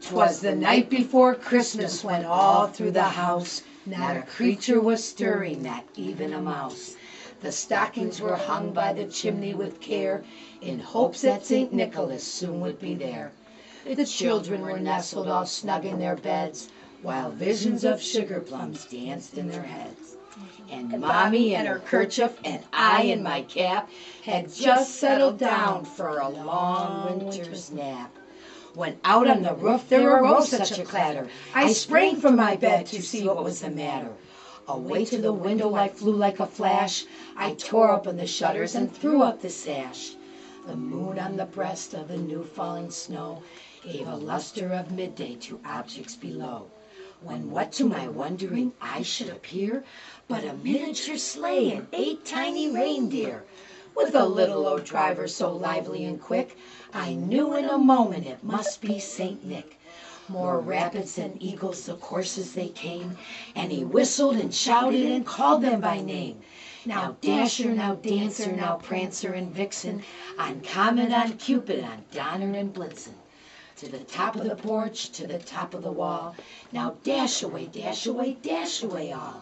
'Twas the night before Christmas when all through the house not a creature was stirring, not even a mouse. The stockings were hung by the chimney with care, in hopes that St. Nicholas soon would be there. The children were nestled all snug in their beds, while visions of sugar plums danced in their heads. And Mommy in her kerchief and I in my cap had just settled down for a long winter's nap, when out on the roof there arose such a clatter, I sprang from my bed to see what was the matter. Away to the window I flew like a flash, I tore open the shutters and threw up the sash. The moon on the breast of the new falling snow gave a luster of midday to objects below, when what to my wondering eyes should appear but a miniature sleigh and 8 tiny reindeer, with a little old driver so lively and quick, I knew in a moment it must be Saint Nick. More rapids than eagles the courses they came, and he whistled and shouted and called them by name. Now Dasher, now Dancer, now Prancer and Vixen, on Comet, on Cupid, on Donner and Blitzen. To the top of the porch, to the top of the wall, now dash away, dash away, dash away all.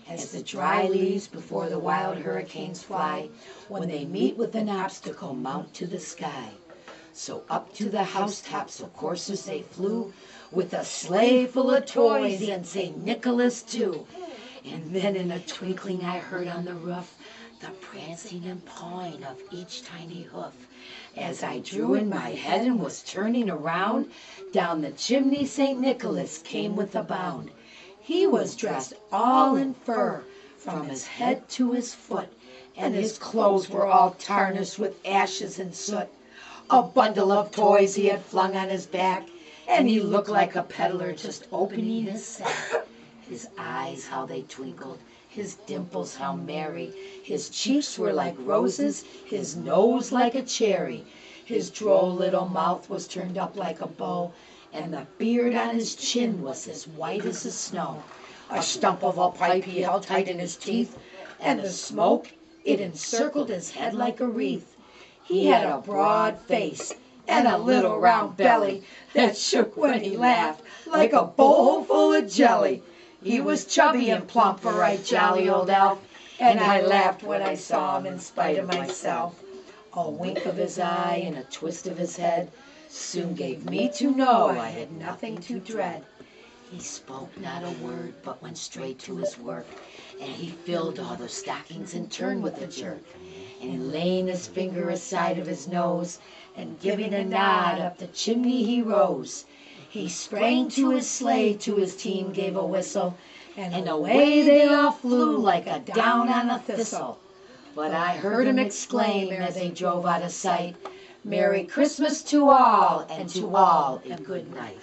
As the dry leaves before the wild hurricanes fly, when they meet with an obstacle mount to the sky. So up to the housetops of courses they flew, with a sleigh full of toys and St. Nicholas too. And then in a twinkling I heard on the roof the prancing and pawing of each tiny hoof. As I drew in my head and was turning around, down the chimney St. Nicholas came with a bound. He was dressed all in fur, from his head to his foot, and his clothes were all tarnished with ashes and soot. A bundle of toys he had flung on his back, and he looked like a peddler just opening his sack. His eyes, how they twinkled, his dimples, how merry. His cheeks were like roses, his nose like a cherry. His droll little mouth was turned up like a bow, and the beard on his chin was as white as the snow. A stump of a pipe he held tight in his teeth, and the smoke, it encircled his head like a wreath. He had a broad face and a little round belly that shook when he laughed like a bowl full of jelly. He was chubby and plump, a right jolly old elf, and I laughed when I saw him in spite of myself. A wink of his eye and a twist of his head soon gave me to know I had nothing to dread. He spoke not a word, but went straight to his work, and he filled all the stockings in turn with a jerk. And laying his finger aside of his nose, and giving a nod up the chimney he rose. He sprang to his sleigh, to his team gave a whistle, and away they all flew like a down on a thistle. But I heard him exclaim as they drove out of sight, "Merry Christmas to all, and to all a good night."